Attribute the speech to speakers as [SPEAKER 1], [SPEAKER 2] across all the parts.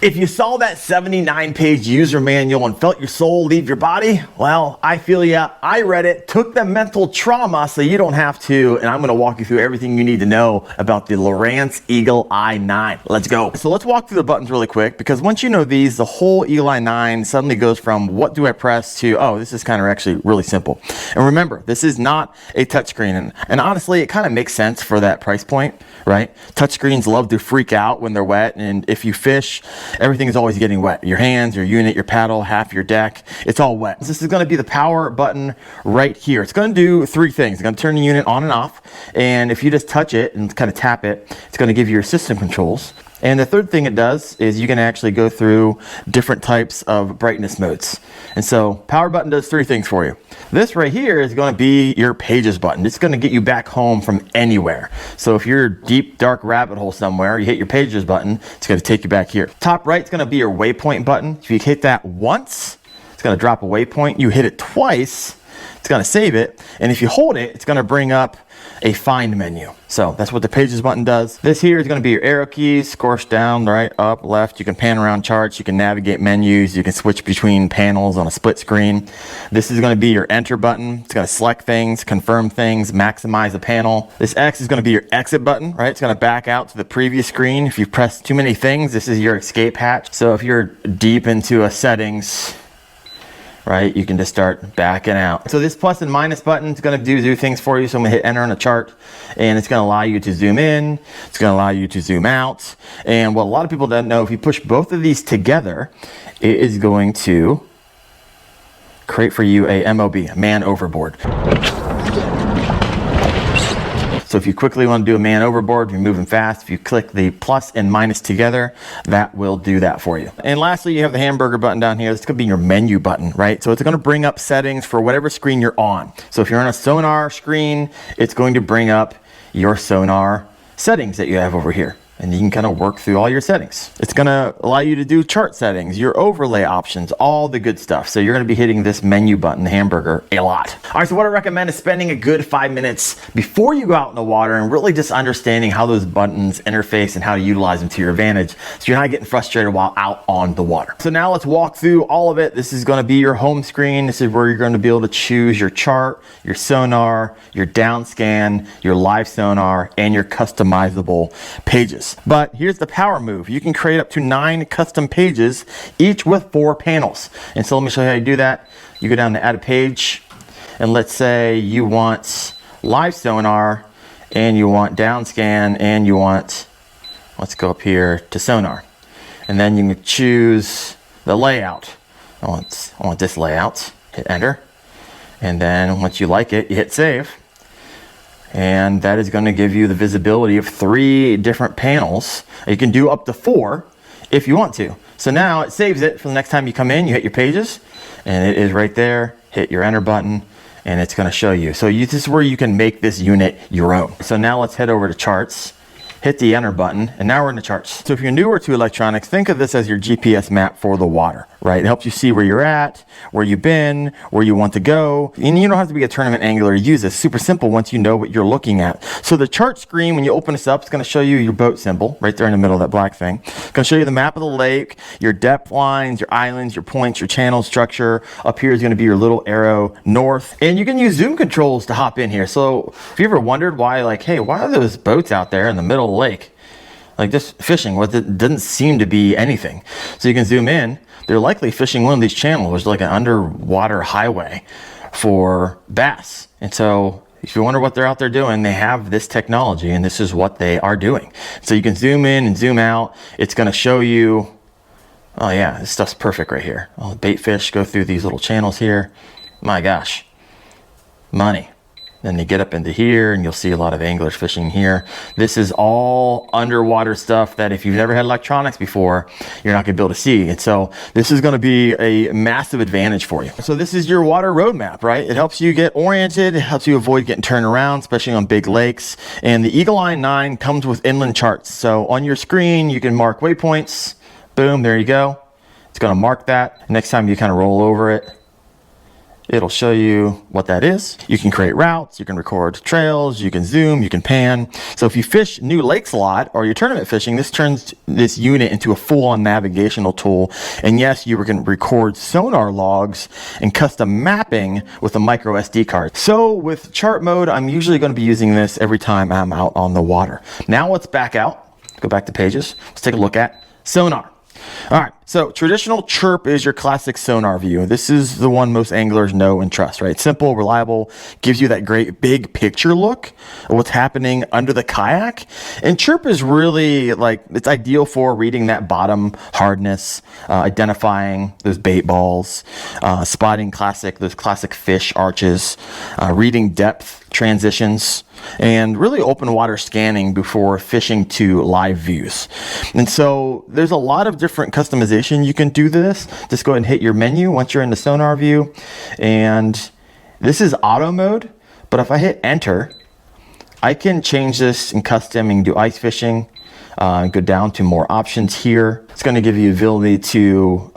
[SPEAKER 1] If you saw that 79-page user manual and felt your soul leave your body, well, I feel ya. I read it, took the mental trauma so you don't have to, and I'm gonna walk you through everything you need to know about the Lowrance Eagle Eye 9. Let's go. So let's walk through the buttons really quick, because once you know these, the whole Eagle Eye 9 suddenly goes from what do I press to, oh, this is kind of actually really simple. And remember, this is not a touchscreen, and honestly, it kind of makes sense for that price point, right? Touchscreens love to freak out when they're wet, and if you fish, everything is always getting wet. Your hands, your unit, your paddle, half your deck, it's all wet. This is going to be the power button right here. It's going to do three things. It's going to turn the unit on and off, and if you just touch it and kind of tap it, it's going to give you your system controls. And the third thing it does is you can actually go through different types of brightness modes. And so power button does three things for you. This right here is going to be your pages button. It's going to get you back home from anywhere. So if you're deep, dark rabbit hole somewhere, you hit your pages button, it's going to take you back here. Top right is going to be your waypoint button. If you hit that once, it's going to drop a waypoint. You hit it twice, it's going to save it. And if you hold it, it's going to bring up a find menu. So that's what the pages button does. This here is going to be your arrow keys, course down, right, up, left. You can pan around charts, you can navigate menus, you can switch between panels on a split screen. This is going to be your enter button. It's going to select things, confirm things, maximize the panel. This X is going to be your exit button, right? It's going to back out to the previous screen. If you press too many things, this is your escape hatch. So if you're deep into a settings, right, you can just start backing out. So this plus and minus button is going to do things for you. So I'm going to hit enter on a chart, and it's going to allow you to zoom in. It's going to allow you to zoom out. And what a lot of people don't know, if you push both of these together, it is going to create for you a MOB, a man overboard. So if you quickly want to do a man overboard, you're moving fast, if you click the plus and minus together, that will do that for you. And lastly, you have the hamburger button down here. This could be your menu button, right? So it's going to bring up settings for whatever screen you're on. So if you're on a Sonar screen, it's going to bring up your Sonar settings that you have over here. And you can kind of work through all your settings. It's going to allow you to do chart settings, your overlay options, all the good stuff. So you're going to be hitting this menu button, the hamburger, a lot. All right, so what I recommend is spending a good 5 minutes before you go out in the water and really just understanding how those buttons interface and how to utilize them to your advantage, so you're not getting frustrated while out on the water. So now let's walk through all of it. This is going to be your home screen. This is where you're going to be able to choose your chart, your sonar, your DownScan, your live sonar, and your customizable pages. But here's the power move. You can create up to 9 custom pages, each with 4 panels. And so let me show you how you do that. You go down to add a page, and let's say you want live sonar, and you want DownScan, and you want, let's go up here to sonar. And then you can choose the layout. I want this layout. Hit enter. And then once you like it, you hit save. And that is going to give you the visibility of 3 different panels. You can do up to 4 if you want to. So now it saves it for the next time you come in, you hit your pages, and it is right there. Hit your enter button, and it's going to show you. So this is where you can make this unit your own. So now let's head over to charts. Hit the enter button, and now we're in the charts. So if you're newer to electronics, think of this as your GPS map for the water, right? It helps you see where you're at, where you've been, where you want to go. And you don't have to be a tournament angler to use this. Super simple once you know what you're looking at. So the chart screen, when you open this up, it's going to show you your boat symbol right there in the middle of that black thing. It's going to show you the map of the lake, your depth lines, your islands, your points, your channel structure. Up here is going to be your little arrow north. And you can use zoom controls to hop in here. So if you ever wondered why, like, hey, why are those boats out there in the middle of the lake? Like just fishing, what it doesn't seem to be anything. So you can zoom in. They're likely fishing one of these channels, which is like an underwater highway for bass. And so if you wonder what they're out there doing, they have this technology, and this is what they are doing. So you can zoom in and zoom out. It's going to show you, oh yeah, this stuff's perfect right here. All the bait fish go through these little channels here. My gosh, money. Then you get up into here, and you'll see a lot of anglers fishing here. This is all underwater stuff that if you've never had electronics before, you're not going to be able to see. And so this is going to be a massive advantage for you. So this is your water roadmap, right? It helps you get oriented. It helps you avoid getting turned around, especially on big lakes. And the Eagle Eye 9 comes with inland charts. So on your screen, you can mark waypoints. Boom, there you go. It's going to mark that. Next time you kind of roll over it, it'll show you what that is. You can create routes, you can record trails, you can zoom, you can pan. So if you fish new lakes a lot or you're tournament fishing, this turns this unit into a full-on navigational tool. And yes, you can record sonar logs and custom mapping with a micro SD card. So with CHIRP mode, I'm usually going to be using this every time I'm out on the water. Now let's back out, go back to pages. Let's take a look at sonar. All right, so traditional CHIRP is your classic sonar view. This is the one most anglers know and trust, right? Simple, reliable, gives you that great big picture look of what's happening under the kayak. And CHIRP is really like, it's ideal for reading that bottom hardness, identifying those bait balls, spotting those classic fish arches, reading depth transitions, and really open water scanning before fishing to live views. And so there's a lot of different customization you can do this. Just go ahead and hit your menu once you're in the sonar view. And this is auto mode, but if I hit enter, I can change this in custom and do ice fishing. Go down to more options here. It's going to give you the ability to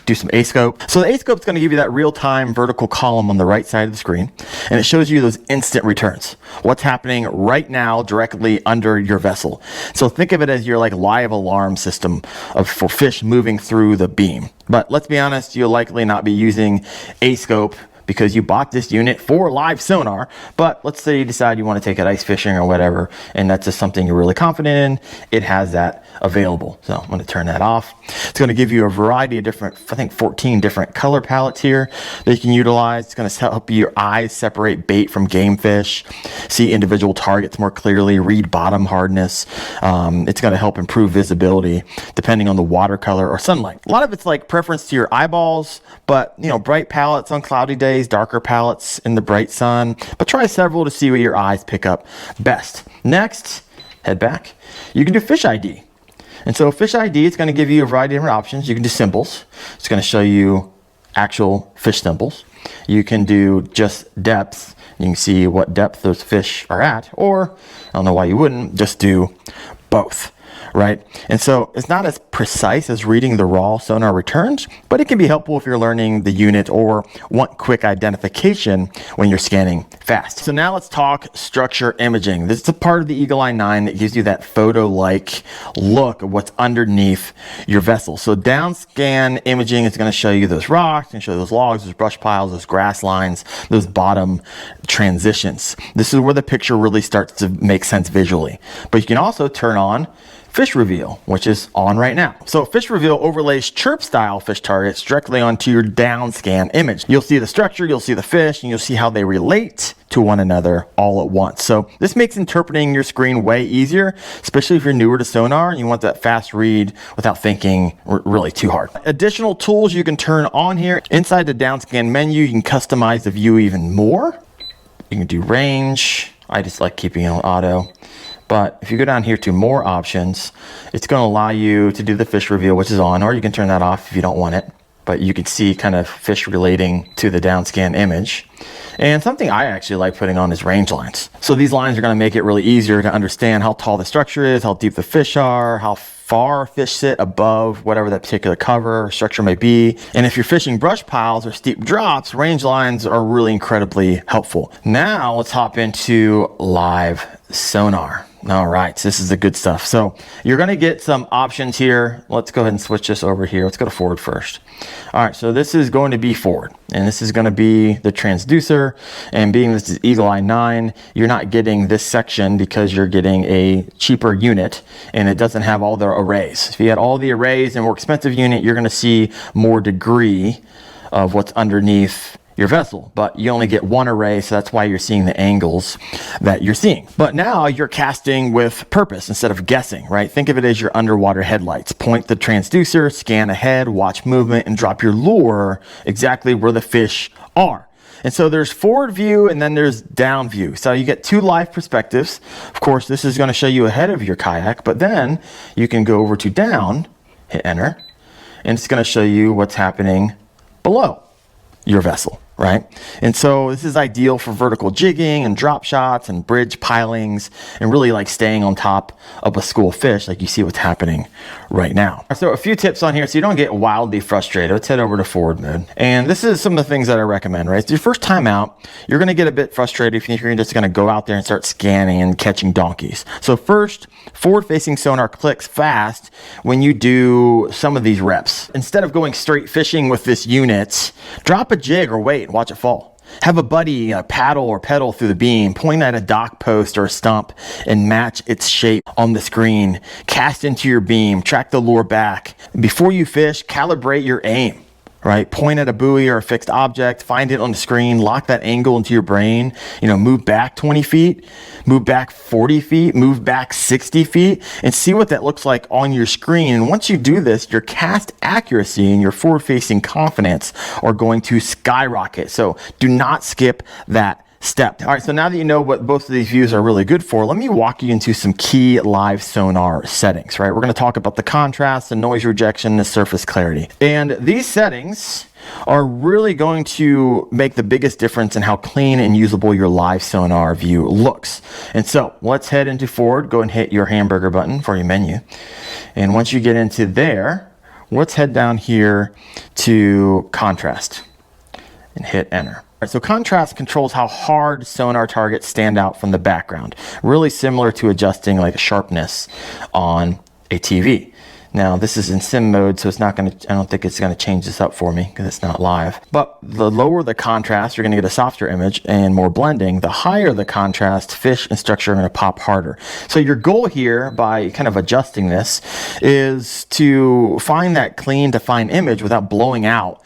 [SPEAKER 1] do some A-scope. So the A-scope is going to give you that real-time vertical column on the right side of the screen, and it shows you those instant returns. What's happening right now directly under your vessel. So think of it as your like live alarm system for fish moving through the beam. But let's be honest, you'll likely not be using A-scope because you bought this unit for live sonar. But let's say you decide you want to take it ice fishing or whatever, and that's just something you're really confident in. It has that available. So I'm going to turn that off. It's going to give you a variety of different, I think 14 different color palettes here that you can utilize. It's going to help your eyes separate bait from game fish, see individual targets more clearly, read bottom hardness. It's going to help improve visibility depending on the watercolor or sunlight. A lot of it's like preference to your eyeballs, but you know, bright palettes on cloudy days, darker palettes in the bright sun, but try several to see what your eyes pick up best. Next, head back. You can do fish ID. And so fish ID, it's going to give you a variety of different options. You can do symbols. It's going to show you actual fish symbols. You can do just depth. You can see what depth those fish are at, or I don't know why you wouldn't just do both. Right? And so it's not as precise as reading the raw sonar returns, but it can be helpful if you're learning the unit or want quick identification when you're scanning fast. So now let's talk structure imaging. This is a part of the Eagle Eye 9 that gives you that photo-like look of what's underneath your vessel. So DownScan imaging is going to show you those rocks, and show those logs, those brush piles, those grass lines, those bottom transitions. This is where the picture really starts to make sense visually. But you can also turn on FishReveal, which is on right now. So FishReveal overlays CHIRP style fish targets directly onto your DownScan image. You'll see the structure, you'll see the fish, and you'll see how they relate to one another all at once. So this makes interpreting your screen way easier, especially if you're newer to sonar and you want that fast read without thinking really too hard. Additional tools you can turn on here. Inside the DownScan menu, you can customize the view even more. You can do range. I just like keeping it on auto. But if you go down here to more options, it's going to allow you to do the FishReveal, which is on, or you can turn that off if you don't want it. But you can see kind of fish relating to the DownScan image. And something I actually like putting on is range lines. So these lines are going to make it really easier to understand how tall the structure is, how deep the fish are, how far fish sit above whatever that particular cover or structure may be. And if you're fishing brush piles or steep drops, range lines are really incredibly helpful. Now let's hop into live sonar. All right, so this is the good stuff. So you're going to get some options here. Let's go ahead and switch this over here. Let's go to forward first. All right, so this is going to be forward, and this is going to be the transducer. And being this is Eagle Eye 9, you're not getting this section because you're getting a cheaper unit, and it doesn't have all the arrays. If you had all the arrays and more expensive unit, you're going to see more degree of what's underneath your vessel, but you only get one array, so that's why you're seeing the angles that you're seeing. But now you're casting with purpose instead of guessing, right? Think of it as your underwater headlights. Point the transducer, scan ahead, watch movement, and drop your lure exactly where the fish are. And so there's forward view and then there's down view. So you get two live perspectives. Of course, this is going to show you ahead of your kayak, but then you can go over to down, hit enter, and it's going to show you what's happening below your vessel. right? And so this is ideal for vertical jigging and drop shots and bridge pilings and really like staying on top of a school fish like you see what's happening right now. So a few tips on here so you don't get wildly frustrated. Let's head over to forward mode. And this is some of the things that I recommend, right? It's your first time out, you're gonna get a bit frustrated if you're just gonna go out there and start scanning and catching donkeys. So first, forward-facing sonar clicks fast when you do some of these reps. Instead of going straight fishing with this unit, drop a jig or wait and watch it fall. Have a buddy paddle or pedal through the beam, point at a dock post or a stump and match its shape on the screen. Cast into your beam, track the lure back. Before you fish, calibrate your aim. Right? Point at a buoy or a fixed object, find it on the screen, lock that angle into your brain, move back 20 feet, move back 40 feet, move back 60 feet, and see what that looks like on your screen. And once you do this, your cast accuracy and your forward-facing confidence are going to skyrocket. So do not skip that step. All right, so now that you know what both of these views are really good for, let me walk you into some key live sonar settings, right? We're gonna talk about the contrast, the noise rejection, the surface clarity. And these settings are really going to make the biggest difference in how clean and usable your live sonar view looks. And so let's head into forward, go and hit your hamburger button for your menu. And once you get into there, let's head down here to contrast and hit enter. So contrast controls how hard sonar targets stand out from the background. Really similar to adjusting like a sharpness on a TV. Now this is in sim mode, so it's not gonna, I don't think it's gonna change this up for me because it's not live. But the lower the contrast, you're gonna get a softer image and more blending. The higher the contrast, fish and structure are gonna pop harder. So your goal here by kind of adjusting this is to find that clean, defined image without blowing out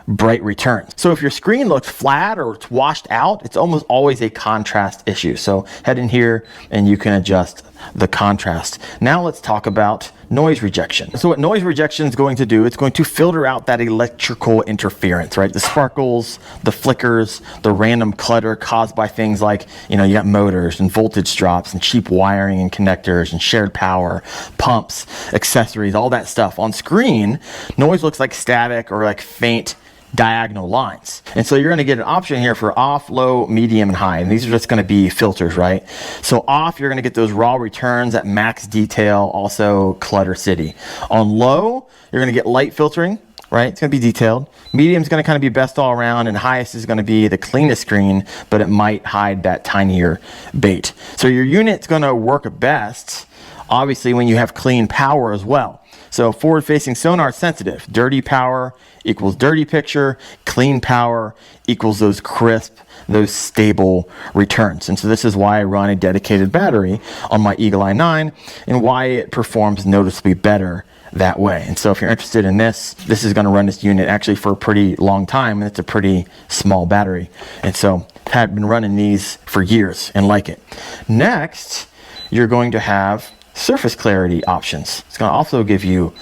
[SPEAKER 1] bright returns. So if your screen looks flat or it's washed out, it's almost always a contrast issue. So head in here and you can adjust the contrast. Now let's talk about noise rejection. So what noise rejection is going to do, it's going to filter out that electrical interference, right? The sparkles, the flickers, the random clutter caused by things like, you got motors and voltage drops and cheap wiring and connectors and shared power, pumps, accessories, all that stuff. On screen, noise looks like static or like faint diagonal lines. And so you're going to get an option here for off, low, medium, and high. And these are just going to be filters, right? So off, you're going to get those raw returns at max detail, also clutter city. On low, you're going to get light filtering, right? It's going to be detailed. Medium is going to kind of be best all around, and highest is going to be the cleanest screen, but it might hide that tinier bait. So your unit's going to work best, obviously, when you have clean power as well. So forward-facing sonar sensitive. Dirty power equals dirty picture. Clean power equals those crisp, those stable returns. And so this is why I run a dedicated battery on my Eagle Eye 9 and why it performs noticeably better that way. And so if you're interested in this is going to run this unit actually for a pretty long time, and it's a pretty small battery. And so I've been running these for years and like it. Next, you're going to have surface clarity options. It's going to also give you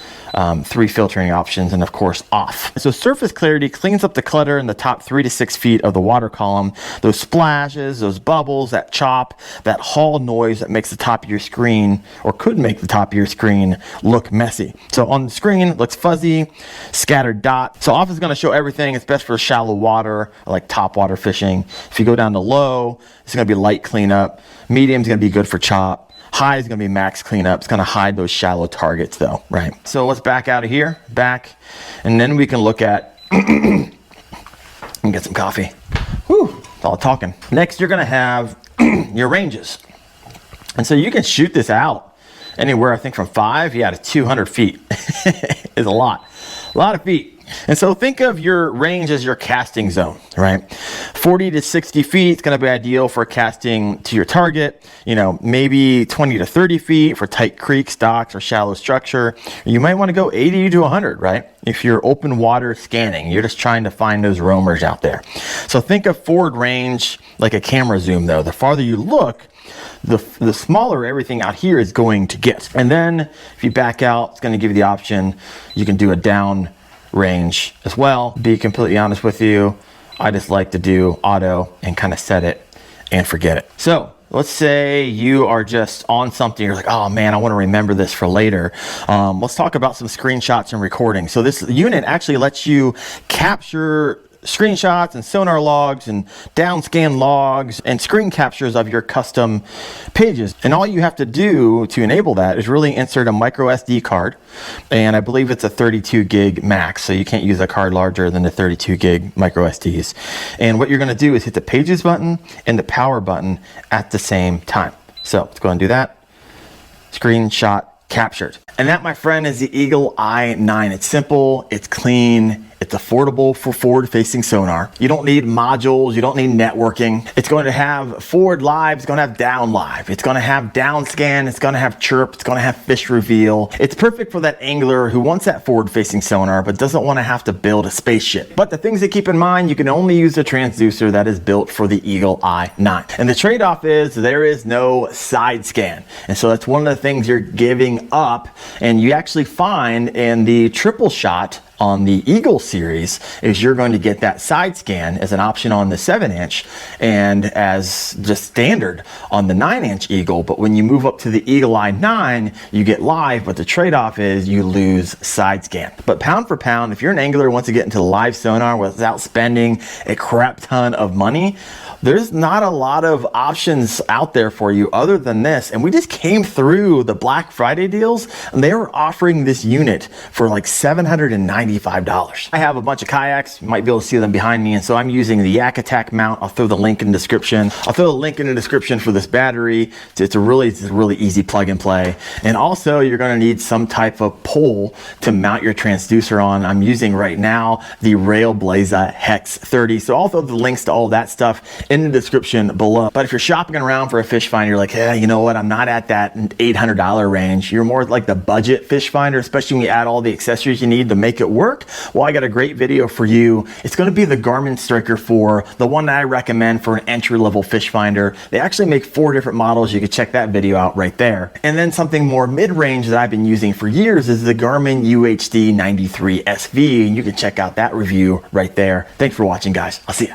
[SPEAKER 1] 3 filtering options and of course off. So surface clarity cleans up the clutter in the top 3 to 6 feet of the water column. Those splashes, those bubbles, that chop, that hull noise that makes the top of your screen, or could make the top of your screen, look messy. So on the screen it looks fuzzy, scattered dot. So off is going to show everything. It's best for shallow water, like top water fishing. If you go down to low, it's going to be light cleanup. Medium is going to be good for chop. High is going to be max cleanup. It's going to hide those shallow targets though, right? So let's back out of here, back, and then we can look at and get some coffee. Whew, it's all talking. Next, you're going to have your ranges. And so you can shoot this out anywhere, I think from 5 to 200 feet. Is a lot of feet. And so think of your range as your casting zone, right? 40 to 60 feet is going to be ideal for casting to your target. Maybe 20 to 30 feet for tight creeks, docks, or shallow structure. You might want to go 80 to 100, right? If you're open water scanning, you're just trying to find those roamers out there. So think of forward range like a camera zoom though. The farther you look, the smaller everything out here is going to get. And then if you back out, it's going to give you the option. You can do a down range as well. Be completely honest with you, I just like to do auto and kind of set it and forget it. So let's say you are just on something, you're like, oh man, I want to remember this for later. Let's talk about some screenshots and recording. So this unit actually lets you capture screenshots and sonar logs and DownScan logs and screen captures of your custom pages. And all you have to do to enable that is really insert a micro SD card. And I believe it's a 32 gig max, so you can't use a card larger than the 32 gig micro SDs. And what you're going to do is hit the pages button and the power button at the same time. So let's go ahead and do that. Screenshot captured. And that, my friend, is the Eagle Eye 9. It's simple, it's clean, it's affordable for forward-facing sonar. You don't need modules, you don't need networking. It's going to have forward live, it's going to have down live, it's going to have DownScan, it's going to have CHIRP, it's going to have FishReveal. It's perfect for that angler who wants that forward-facing sonar but doesn't want to have to build a spaceship. But the things to keep in mind, you can only use a transducer that is built for the Eagle Eye 9. And the trade-off is there is no side scan. And so that's one of the things you're giving up, and you actually find in the triple shot on the Eagle series is you're going to get that side scan as an option on the 7-inch and as just standard on the 9-inch Eagle. But when you move up to the Eagle Eye 9, you get live, but the trade-off is you lose side scan. But pound for pound, if you're an angler who wants to get into live sonar without spending a crap ton of money, there's not a lot of options out there for you other than this. And we just came through the Black Friday deals and they were offering this unit for like $795. I have a bunch of kayaks, you might be able to see them behind me, and so I'm using the Yak Attack mount. I'll throw the link in the description. I'll throw the link in the description for this battery. It's a really easy plug and play. And also you're going to need some type of pole to mount your transducer on. I'm using right now the Railblaza Hex 30. So I'll throw the links to all that stuff in the description below. But if you're shopping around for a fish finder, you're like, hey, you know what, I'm not at that $800 range. You're more like the budget fish finder, especially when you add all the accessories you need to make it work. Well, I got a great video for you. It's going to be the Garmin Striker 4, the one that I recommend for an entry-level fish finder. They actually make 4 different models. You can check that video out right there. And then something more mid-range that I've been using for years is the Garmin UHD 93 SV, and you can check out that review right there. Thanks for watching, guys. I'll see you.